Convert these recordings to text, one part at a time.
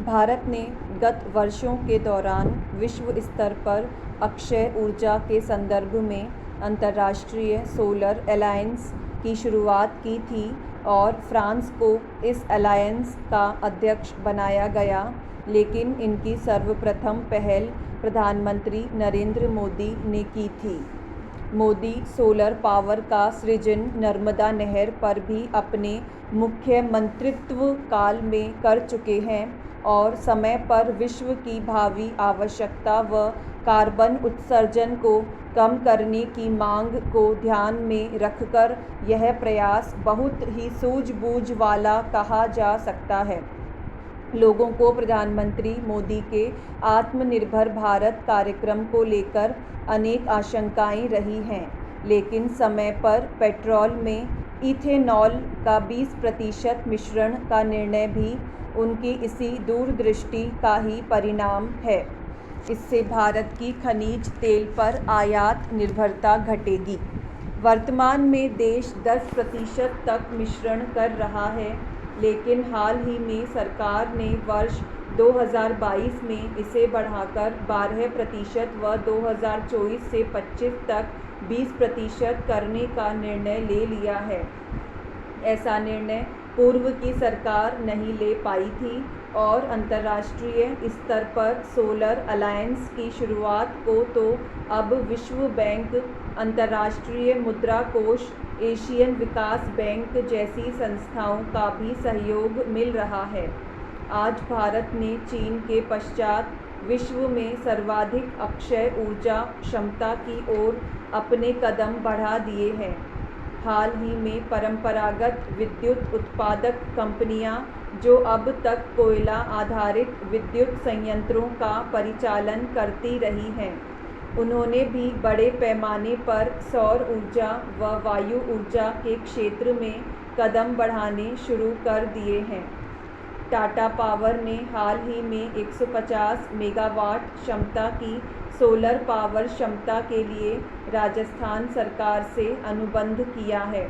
भारत ने गत वर्षों के दौरान विश्व स्तर पर अक्षय ऊर्जा के संदर्भ में अंतर्राष्ट्रीय सोलर अलायंस की शुरुआत की थी और फ्रांस को इस अलायंस का अध्यक्ष बनाया गया, लेकिन इनकी सर्वप्रथम पहल प्रधानमंत्री नरेंद्र मोदी ने की थी। मोदी सोलर पावर का सृजन नर्मदा नहर पर भी अपने मुख्यमंत्रित्व काल में कर चुके हैं और समय पर विश्व की भावी आवश्यकता व कार्बन उत्सर्जन को कम करने की मांग को ध्यान में रखकर यह प्रयास बहुत ही सूझबूझ वाला कहा जा सकता है। लोगों को प्रधानमंत्री मोदी के आत्मनिर्भर भारत कार्यक्रम को लेकर अनेक आशंकाएं रही हैं, लेकिन समय पर पेट्रोल में इथेनॉल का 20% मिश्रण का निर्णय भी उनकी इसी दूरदृष्टि का ही परिणाम है। इससे भारत की खनिज तेल पर आयात निर्भरता घटेगी। वर्तमान में देश 10% तक मिश्रण कर रहा है, लेकिन हाल ही में सरकार ने वर्ष 2022 में इसे बढ़ाकर 12% व 2024 से 25 तक 20% करने का निर्णय ले लिया है। ऐसा निर्णय पूर्व की सरकार नहीं ले पाई थी और अंतर्राष्ट्रीय स्तर पर सोलर अलायंस की शुरुआत को तो अब विश्व बैंक, अंतर्राष्ट्रीय मुद्रा कोष, एशियन विकास बैंक जैसी संस्थाओं का भी सहयोग मिल रहा है। आज भारत ने चीन के पश्चात विश्व में सर्वाधिक अक्षय ऊर्जा क्षमता की ओर अपने कदम बढ़ा दिए हैं। हाल ही में परंपरागत विद्युत उत्पादक कंपनियां, जो अब तक कोयला आधारित विद्युत संयंत्रों का परिचालन करती रही हैं, उन्होंने भी बड़े पैमाने पर सौर ऊर्जा व वायु ऊर्जा के क्षेत्र में कदम बढ़ाने शुरू कर दिए हैं। टाटा पावर ने हाल ही में 150 मेगावाट क्षमता की सोलर पावर क्षमता के लिए राजस्थान सरकार से अनुबंध किया है।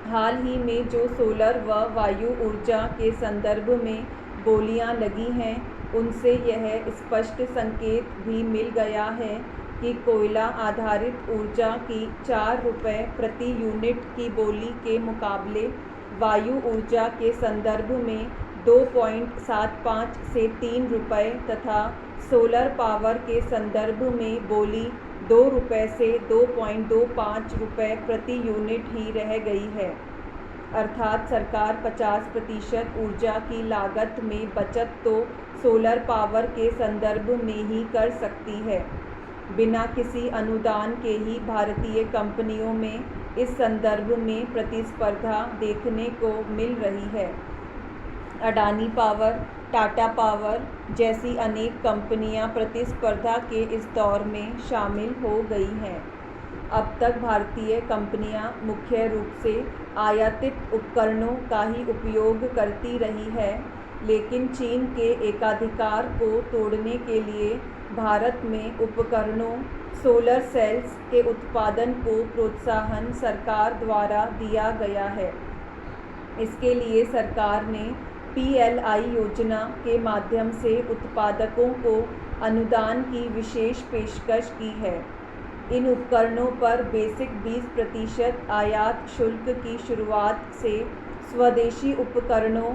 हाल ही में जो सोलर व वायु ऊर्जा के संदर्भ में बोलियां लगी हैं, उनसे यह स्पष्ट संकेत भी मिल गया है कि कोयला आधारित ऊर्जा की 4 रुपये प्रति यूनिट की बोली के मुकाबले वायु ऊर्जा के संदर्भ में 2.75 से 3 रुपये तथा सोलर पावर के संदर्भ में बोली 2 रुपये से 2.25 रुपये प्रति यूनिट ही रह गई है। अर्थात सरकार 50% ऊर्जा की लागत में बचत तो सोलर पावर के संदर्भ में ही कर सकती है। बिना किसी अनुदान के ही भारतीय कंपनियों में इस संदर्भ में प्रतिस्पर्धा देखने को मिल रही है। अडानी पावर, टाटा पावर जैसी अनेक कंपनियां प्रतिस्पर्धा के इस दौर में शामिल हो गई हैं। अब तक भारतीय कंपनियां मुख्य रूप से आयातित उपकरणों का ही उपयोग करती रही है, लेकिन चीन के एकाधिकार को तोड़ने के लिए भारत में उपकरणों, सोलर सेल्स के उत्पादन को प्रोत्साहन सरकार द्वारा दिया गया है। इसके लिए सरकार ने PLI योजना के माध्यम से उत्पादकों को अनुदान की विशेष पेशकश की है। इन उपकरणों पर बेसिक 20% आयात शुल्क की शुरुआत से स्वदेशी उपकरणों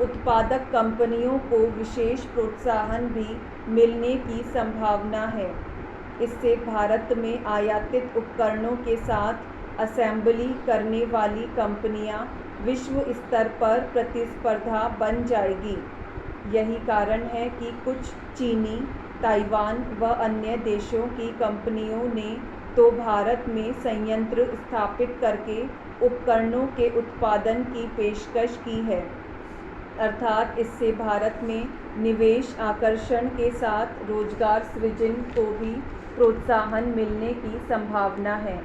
उत्पादक कंपनियों को विशेष प्रोत्साहन भी मिलने की संभावना है। इससे भारत में आयातित उपकरणों के साथ असेंबली करने वाली कंपनियां विश्व स्तर पर प्रतिस्पर्धा बन जाएगी। यही कारण है कि कुछ चीनी, ताइवान व अन्य देशों की कंपनियों ने तो भारत में संयंत्र स्थापित करके उपकरणों के उत्पादन की पेशकश की है। अर्थात इससे भारत में निवेश आकर्षण के साथ रोजगार सृजन को भी प्रोत्साहन मिलने की संभावना है।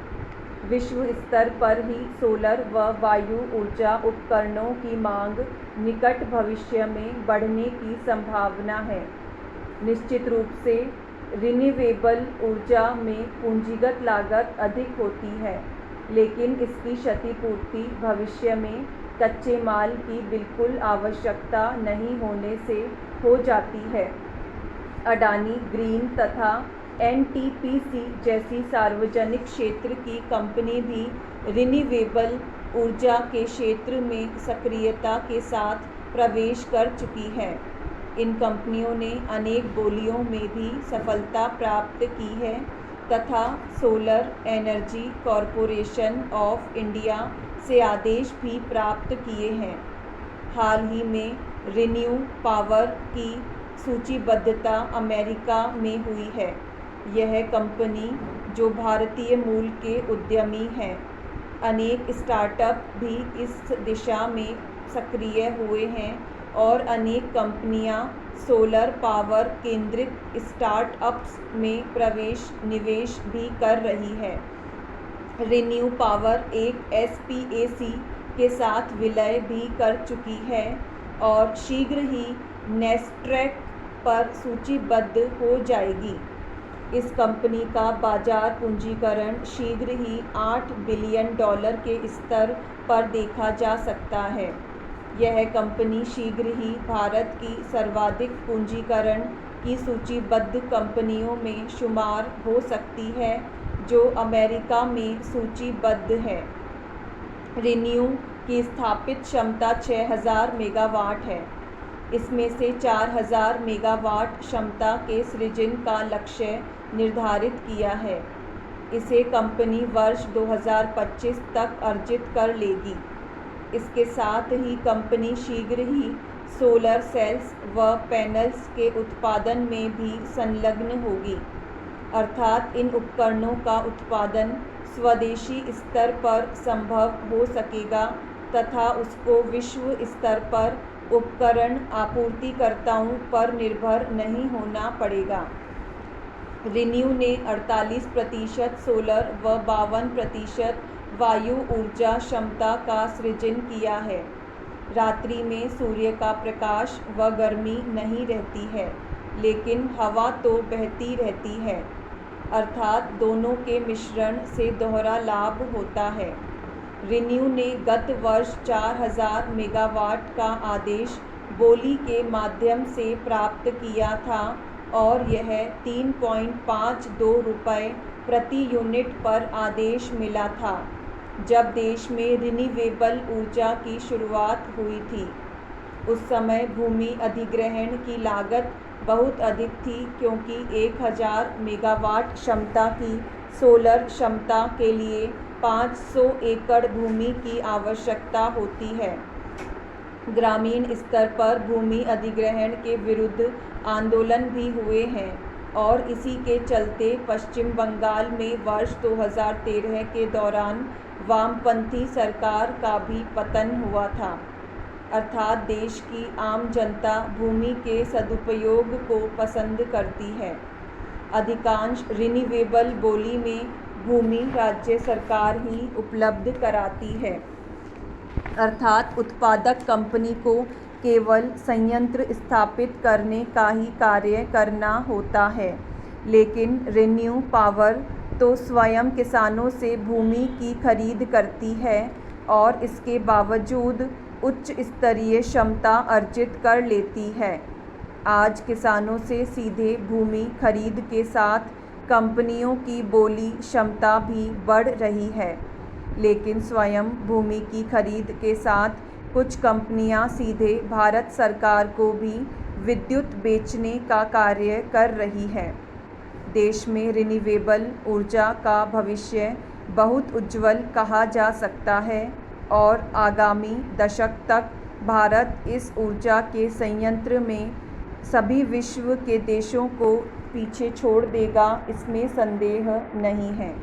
विश्व स्तर पर ही सोलर व वायु ऊर्जा उपकरणों की मांग निकट भविष्य में बढ़ने की संभावना है। निश्चित रूप से रिन्यूएबल ऊर्जा में पूंजीगत लागत अधिक होती है, लेकिन इसकी क्षतिपूर्ति भविष्य में कच्चे माल की बिल्कुल आवश्यकता नहीं होने से हो जाती है। अडानी ग्रीन तथा एनटीपीसी जैसी सार्वजनिक क्षेत्र की कंपनी भी रिन्यूएबल ऊर्जा के क्षेत्र में सक्रियता के साथ प्रवेश कर चुकी है। इन कंपनियों ने अनेक बोलियों में भी सफलता प्राप्त की है तथा solar energy corporation of India से आदेश भी प्राप्त किए हैं। हाल ही में रिन्यू पावर की सूचीबद्धता अमेरिका में हुई है। यह कंपनी जो भारतीय मूल के उद्यमी हैं, अनेक स्टार्टअप भी इस दिशा में सक्रिय हुए हैं और अनेक कंपनियां सोलर पावर केंद्रित स्टार्टअप्स में निवेश भी कर रही है। रिन्यू पावर एक एसपीएसी के साथ विलय भी कर चुकी है और शीघ्र ही नैस्डैक पर सूचीबद्ध हो जाएगी। इस कंपनी का बाजार पूंजीकरण शीघ्र ही $8 बिलियन के स्तर पर देखा जा सकता है। यह कंपनी शीघ्र ही भारत की सर्वाधिक पूंजीकरण की सूचीबद्ध कंपनियों में शुमार हो सकती है, जो अमेरिका में सूचीबद्ध है। रिन्यू की स्थापित क्षमता 6000 मेगावाट है। इसमें से 4000 मेगावाट क्षमता के सृजन का लक्ष्य निर्धारित किया है। इसे कंपनी वर्ष 2025 तक अर्जित कर लेगी। इसके साथ ही कंपनी शीघ्र ही सोलर सेल्स व पैनल्स के उत्पादन में भी संलग्न होगी, अर्थात इन उपकरणों का उत्पादन स्वदेशी स्तर पर संभव हो सकेगा तथा उसको विश्व स्तर पर उपकरण आपूर्तिकर्ताओं पर निर्भर नहीं होना पड़ेगा। रिन्यू ने 48% सोलर व 52% वायु ऊर्जा क्षमता का सृजन किया है। रात्रि में सूर्य का प्रकाश व गर्मी नहीं रहती है, लेकिन हवा तो बहती रहती है, अर्थात दोनों के मिश्रण से दोहरा लाभ होता है। रिन्यू ने गत वर्ष 4000 मेगावाट का आदेश बोली के माध्यम से प्राप्त किया था और यह 3.52 रुपये प्रति यूनिट पर आदेश मिला था, जब देश में रिन्यूएबल ऊर्जा की शुरुआत हुई थी। उस समय भूमि अधिग्रहण की लागत बहुत अधिक थी, क्योंकि 1000 मेगावाट क्षमता की सोलर क्षमता के लिए 500 एकड़ भूमि की आवश्यकता होती है। ग्रामीण स्तर पर भूमि अधिग्रहण के विरुद्ध आंदोलन भी हुए हैं और इसी के चलते पश्चिम बंगाल में वर्ष 2013 के दौरान वामपंथी सरकार का भी पतन हुआ था, अर्थात देश की आम जनता भूमि के सदुपयोग को पसंद करती है। अधिकांश रिन्यूएबल बोली में भूमि राज्य सरकार ही उपलब्ध कराती है, अर्थात उत्पादक कंपनी को केवल संयंत्र स्थापित करने का ही कार्य करना होता है। लेकिन रिन्यू पावर तो स्वयं किसानों से भूमि की खरीद करती है और इसके बावजूद उच्च स्तरीय क्षमता अर्जित कर लेती है। आज किसानों से सीधे भूमि खरीद के साथ कंपनियों की बोली क्षमता भी बढ़ रही है, लेकिन स्वयं भूमि की खरीद के साथ कुछ कंपनियां सीधे भारत सरकार को भी विद्युत बेचने का कार्य कर रही है। देश में रिन्यूएबल ऊर्जा का भविष्य बहुत उज्जवल कहा जा सकता है और आगामी दशक तक भारत इस ऊर्जा के संयंत्र में सभी विश्व के देशों को पीछे छोड़ देगा, इसमें संदेह नहीं है।